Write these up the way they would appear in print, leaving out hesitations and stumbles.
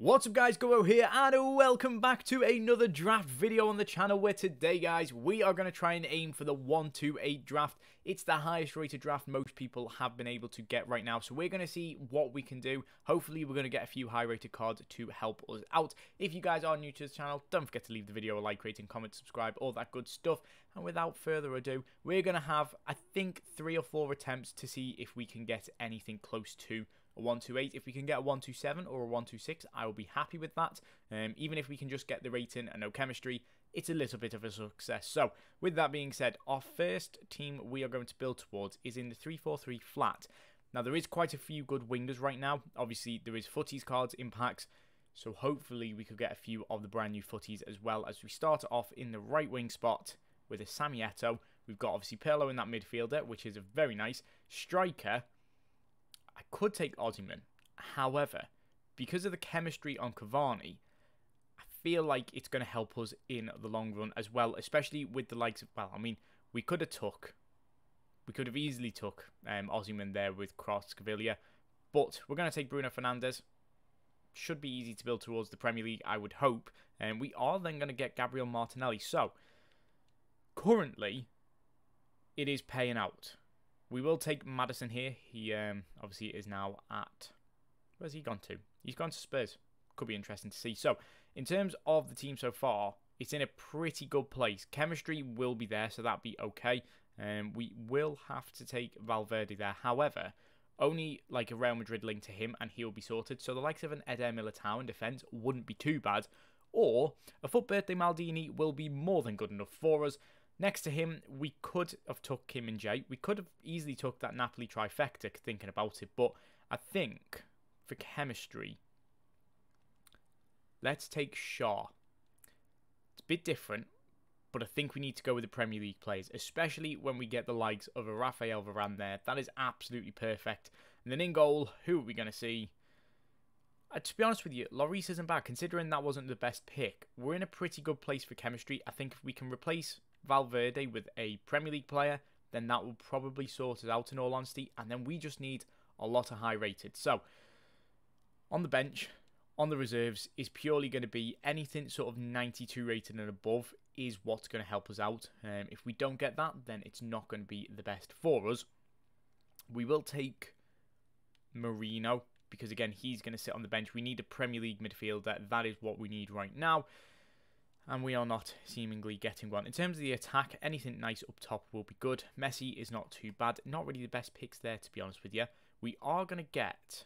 What's up guys, Go here and welcome back to another draft video on the channel where today guys we are going to try and aim for the 128 draft. It's the highest rated draft most people have been able to get right now, so we're going to see what we can do. Hopefully we're going to get a few high rated cards to help us out. If you guys are new to this channel, don't forget to leave the video a like, rating, comment, subscribe, all that good stuff. And without further ado, we're going to have I think 3 or 4 attempts to see if we can get anything close to a 128. If we can get a 127 or a 126, I will be happy with that. Even if we can just get the rating and no chemistry, it's a little bit of a success. So, with that being said, our first team we are going to build towards is in the 3-4-3 flat. Now, there is quite a few good wingers right now. Obviously, there is footies cards in packs, so hopefully we could get a few of the brand new footies as well. As we start off in the right wing spot with a Samieto. We've got obviously Pirlo in that midfielder, which is a very nice striker. I could take Osimhen. However, because of the chemistry on Cavani, I feel like it's going to help us in the long run as well, especially with the likes of, well, I mean, we could have easily took Osimhen there with Kvaratskhelia, but we're going to take Bruno Fernandes. Should be easy to build towards the Premier League, I would hope. And we are then going to get Gabriel Martinelli. So, currently, it is paying out. We will take Maddison here. He obviously is now at... Where's he gone to? He's gone to Spurs. Could be interesting to see. So, in terms of the team so far, it's in a pretty good place. Chemistry will be there, so that'll be okay. We will have to take Valverde there. However, only like a Real Madrid link to him, and he'll be sorted. So, the likes of an Eder Militao in defence wouldn't be too bad. Or, a FUT Birthday Maldini will be more than good enough for us. Next to him, we could have took Kim and Jay. We could have easily took that Napoli trifecta, thinking about it. But I think, for chemistry, let's take Shaw. It's a bit different, but I think we need to go with the Premier League players, especially when we get the likes of a Rafael Varane there. That is absolutely perfect. And then in goal, who are we going to see? To be honest with you, Lloris isn't bad, considering that wasn't the best pick. We're in a pretty good place for chemistry. I think if we can replace Valverde with a Premier League player, then that will probably sort us out in all honesty, and then we just need a lot of high rated. So, on the bench, on the reserves, is purely going to be anything sort of 92 rated and above is what's going to help us out. If we don't get that, then it's not going to be the best for us. We will take Marino, because again, he's going to sit on the bench. We need a Premier League midfielder. That is what we need right now. And we are not seemingly getting one. In terms of the attack, anything nice up top will be good. Messi is not too bad. Not really the best picks there, to be honest with you. We are going to get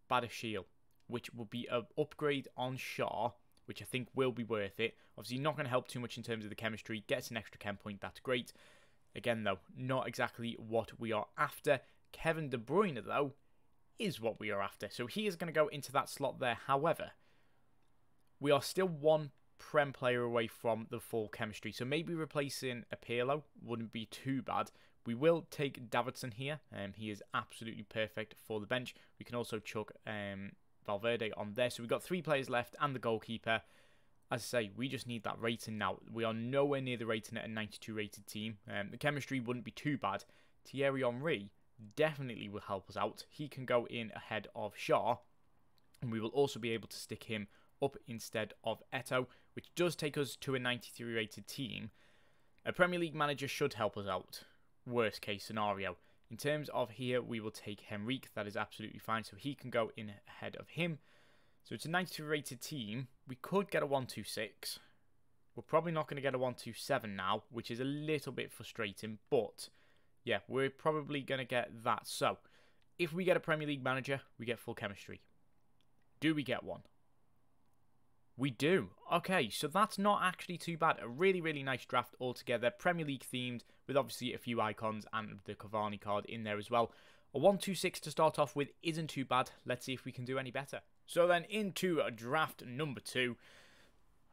Badiashile, which will be an upgrade on Shaw, which I think will be worth it. Obviously, not going to help too much in terms of the chemistry. Gets an extra chem point, that's great. Again, though, not exactly what we are after. Kevin De Bruyne, though, is what we are after. So he is going to go into that slot there. However, we are still one Prem player away from the full chemistry. So maybe replacing a Pirlo wouldn't be too bad. We will take Davidson here. He is absolutely perfect for the bench. We can also chuck Valverde on there. So we've got 3 players left and the goalkeeper. As I say, we just need that rating now. We are nowhere near the rating at a 92 rated team. The chemistry wouldn't be too bad. Thierry Henry definitely will help us out. He can go in ahead of Shaw. And we will also be able to stick him up instead of Eto'o, which does take us to a 93 rated team. A Premier League manager should help us out. Worst case scenario. In terms of here, we will take Henrique. That is absolutely fine. So he can go in ahead of him. So it's a 92 rated team. We could get a 126. We're probably not going to get a 127 now, which is a little bit frustrating. But yeah, we're probably going to get that. So if we get a Premier League manager, we get full chemistry. Do we get one? We do. Okay, so that's not actually too bad. A really, really nice draft altogether. Premier League themed with obviously a few icons and the Cavani card in there as well. A 126 to start off with isn't too bad. Let's see if we can do any better. So then into draft number 2.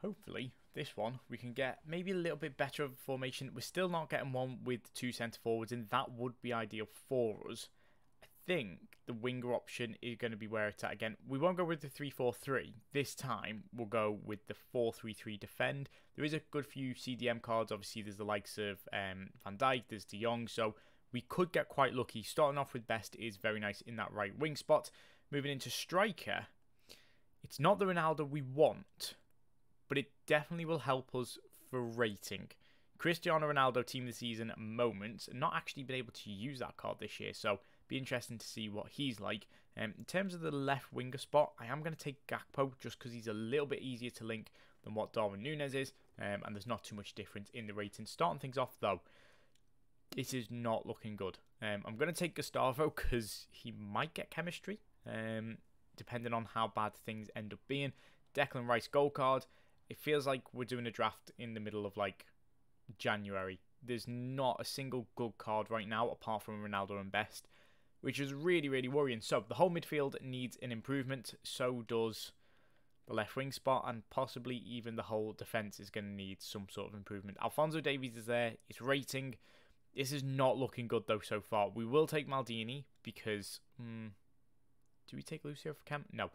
Hopefully, this one we can get maybe a little bit better of a formation. We're still not getting one with 2 centre forwards, and that would be ideal for us. I think the winger option is going to be where it's at again. We won't go with the 3-4-3. This time, we'll go with the 4-3-3 defend. There is a good few CDM cards. Obviously, there's the likes of Van Dijk, there's De Jong, so we could get quite lucky. Starting off with Best is very nice in that right wing spot. Moving into striker, it's not the Ronaldo we want, but it definitely will help us for rating. Cristiano Ronaldo team of the season at moment, not actually been able to use that card this year, so be interesting to see what he's like. In terms of the left winger spot, I am going to take Gakpo just because he's a little bit easier to link than what Darwin Núñez is, and there's not too much difference in the rating. Starting things off though, this is not looking good. I'm going to take Gustavo because he might get chemistry, depending on how bad things end up being. Declan Rice gold card. It feels like we're doing a draft in the middle of like January. There's not a single good card right now apart from Ronaldo and Best, which is really, really worrying. So the whole midfield needs an improvement. So does the left wing spot, and possibly even the whole defence is going to need some sort of improvement. Alphonso Davies is there. It's rating. This is not looking good though so far. We will take Maldini because... do we take Lucio for Camp? No.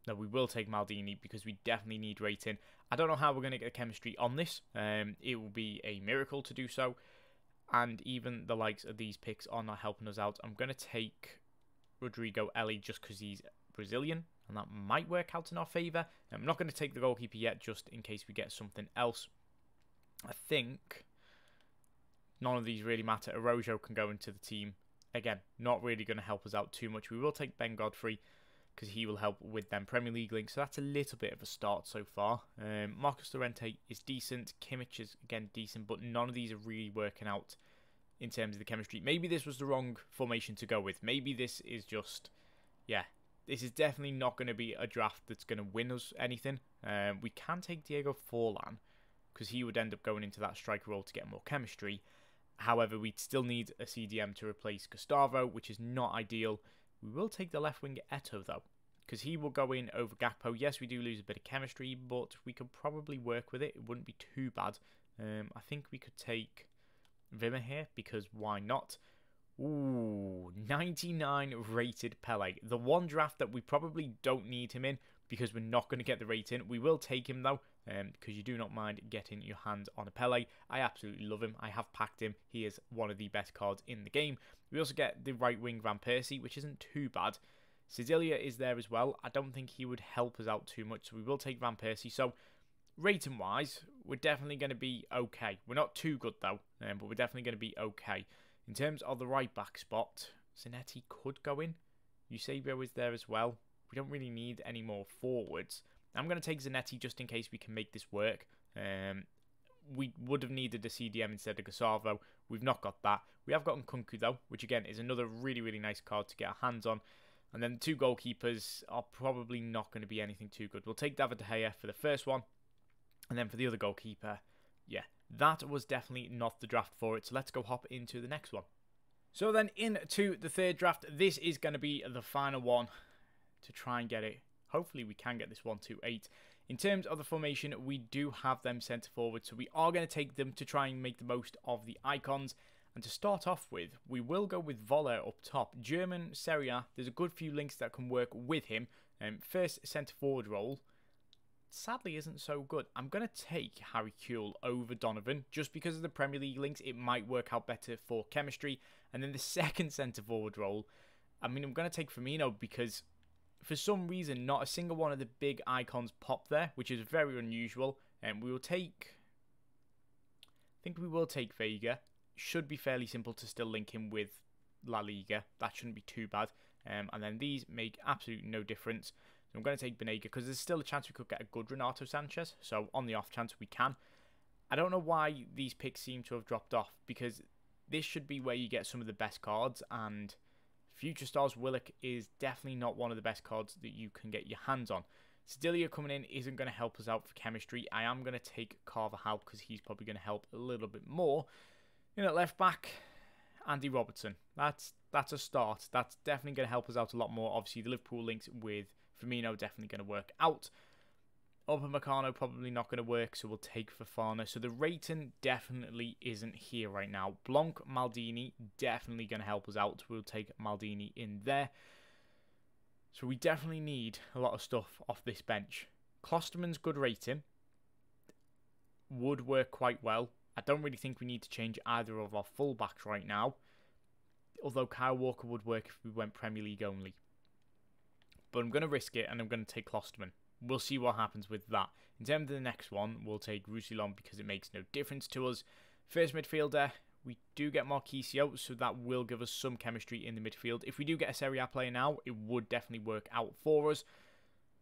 No, we will take Maldini because we definitely need rating. I don't know how we're going to get chemistry on this. It will be a miracle to do so. And even the likes of these picks are not helping us out. I'm going to take Rodrigo Eli just because he's Brazilian, and that might work out in our favour. I'm not going to take the goalkeeper yet just in case we get something else. I think none of these really matter. Araujo can go into the team. Again, not really going to help us out too much. We will take Ben Godfrey because he will help with them Premier League links. So that's a little bit of a start so far. Marcus Llorente is decent. Kimmich is, again, decent. But none of these are really working out in terms of the chemistry. Maybe this was the wrong formation to go with. Maybe this is just... Yeah, this is definitely not going to be a draft that's going to win us anything. We can take Diego Forlan because he would end up going into that striker role to get more chemistry. However, we'd still need a CDM to replace Gustavo, which is not ideal. We will take the left winger Eto'o, though, because he will go in over Gakpo. Yes, we do lose a bit of chemistry, but we could probably work with it. It wouldn't be too bad. I think we could take Vimmer here, because why not? Ooh, 99 rated Pele. The one draft that we probably don't need him in, because we're not going to get the rating. We will take him, though, because you do not mind getting your hands on a Pele. I absolutely love him. I have packed him. He is one of the best cards in the game. We also get the right wing Van Persie, which isn't too bad. Cecilia is there as well. I don't think he would help us out too much, so we will take Van Persie. So, rating-wise, we're definitely going to be okay. We're not too good, though, but we're definitely going to be okay. In terms of the right-back spot, Zanetti could go in. Eusebio is there as well. We don't really need any more forwards. I'm going to take Zanetti just in case we can make this work. We would have needed a CDM instead of Gustavo. We've not got that. We have got Nkunku, though, which, again, is another really, really nice card to get our hands on. And then the two goalkeepers are probably not going to be anything too good. We'll take David De Gea for the first one. And then for the other goalkeeper, yeah, that was definitely not the draft for it. So let's go hop into the next one. So then into the third draft. This is going to be the final one to try and get it. Hopefully we can get this 1-2-8. In terms of the formation, we do have them centre forward. So we are going to take them to try and make the most of the icons. And to start off with, we will go with Voller up top. German Serie A, there's a good few links that can work with him. First centre forward role, sadly isn't so good. I'm going to take Harry Kewell over Donovan. Just because of the Premier League links, it might work out better for chemistry. And then the second centre forward role, I mean, I'm going to take Firmino because for some reason, not a single one of the big icons popped there, which is very unusual. And we will take, I think we will take Vega. Should be fairly simple to still link him with La Liga. That shouldn't be too bad. And then these make absolutely no difference. So I'm going to take Banega because there's still a chance we could get a good Renato Sanchez. So on the off chance we can. I don't know why these picks seem to have dropped off because this should be where you get some of the best cards. And Future Stars Willock is definitely not one of the best cards that you can get your hands on. Sedilia coming in isn't going to help us out for chemistry. I am going to take Carvajal because he's probably going to help a little bit more. In at left back, Andy Robertson. That's a start. That's definitely going to help us out a lot more. Obviously, the Liverpool links with Firmino definitely going to work out. Upamecano probably not going to work, so we'll take Fofana. So the rating definitely isn't here right now. Blanc, Maldini, definitely going to help us out. We'll take Maldini in there. So we definitely need a lot of stuff off this bench. Klosterman's good rating would work quite well. I don't really think we need to change either of our fullbacks right now. Although Kyle Walker would work if we went Premier League only. But I'm going to risk it, and I'm going to take Klosterman. We'll see what happens with that. In terms of the next one, we'll take Roussillon because it makes no difference to us. First midfielder, we do get Marquisio, so that will give us some chemistry in the midfield. If we do get a Serie A player now, it would definitely work out for us.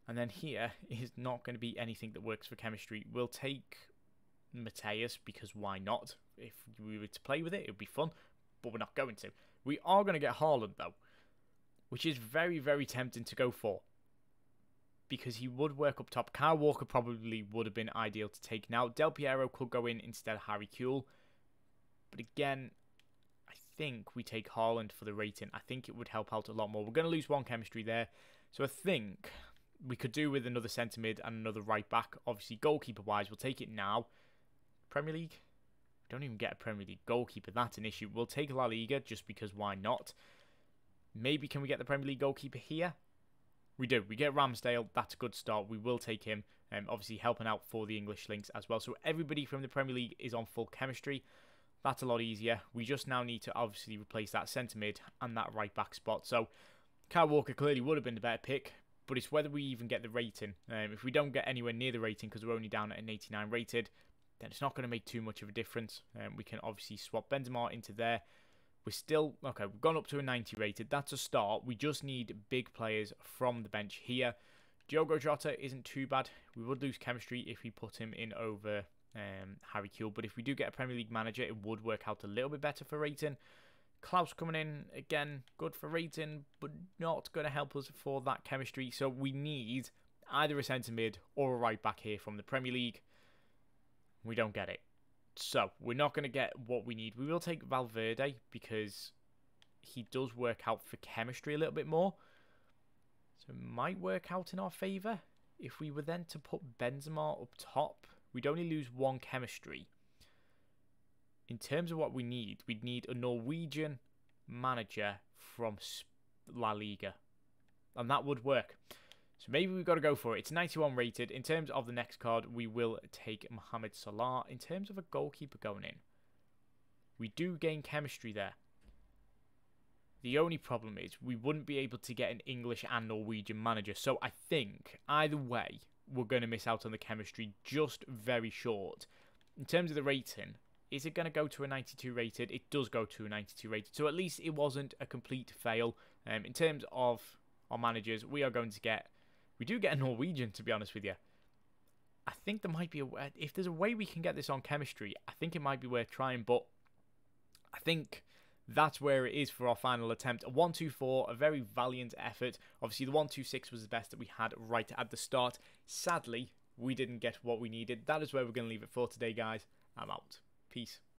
And then here is not going to be anything that works for chemistry. We'll take Mateus because why not? If we were to play with it would be fun, but we're not going to. We are going to get Haaland though, which is very, very tempting to go for because he would work up top. Kyle Walker probably would have been ideal to take now. Del Piero could go in instead of Harry Kewell. But again, I think we take Haaland for the rating. I think it would help out a lot more. We're going to lose one chemistry there. So I think we could do with another centre mid and another right back. Obviously, goalkeeper-wise, we'll take it now. Premier League? We don't even get a Premier League goalkeeper. That's an issue. We'll take La Liga just because why not? Maybe can we get the Premier League goalkeeper here? We do. We get Ramsdale. That's a good start. We will take him. Obviously, helping out for the English links as well. So everybody from the Premier League is on full chemistry. That's a lot easier. We just now need to obviously replace that centre mid and that right back spot. So Kyle Walker clearly would have been the better pick, but it's whether we even get the rating. If we don't get anywhere near the rating because we're only down at an 89 rated, then it's not going to make too much of a difference. We can obviously swap Benzema into there. We're still, okay, we've gone up to a 90 rated. That's a start. We just need big players from the bench here. Diogo Jota isn't too bad. We would lose chemistry if we put him in over Harry Kewell, but if we do get a Premier League manager, it would work out a little bit better for rating. Klaus coming in, again, good for rating, but not going to help us for that chemistry. So we need either a centre mid or a right back here from the Premier League. We don't get it. So we're not going to get what we need. We will take Valverde because he does work out for chemistry a little bit more. So it might work out in our favour. If we were then to put Benzema up top, we'd only lose one chemistry. In terms of what we need, we'd need a Norwegian manager from La Liga. And that would work. So maybe we've got to go for it. It's 91 rated. In terms of the next card, we will take Mohamed Salah. In terms of a goalkeeper going in, we do gain chemistry there. The only problem is we wouldn't be able to get an English and Norwegian manager. So I think either way, we're going to miss out on the chemistry just very short. In terms of the rating, is it going to go to a 92 rated? It does go to a 92 rated. So at least it wasn't a complete fail. In terms of our managers, we are going to get... We do get a Norwegian, to be honest with you. I think there might be a... If there's a way we can get this on chemistry, I think it might be worth trying. But I think that's where it is for our final attempt. A 1-2-4, a very valiant effort. Obviously, the 1-2-6 was the best that we had right at the start. Sadly, we didn't get what we needed. That is where we're going to leave it for today, guys. I'm out. Peace.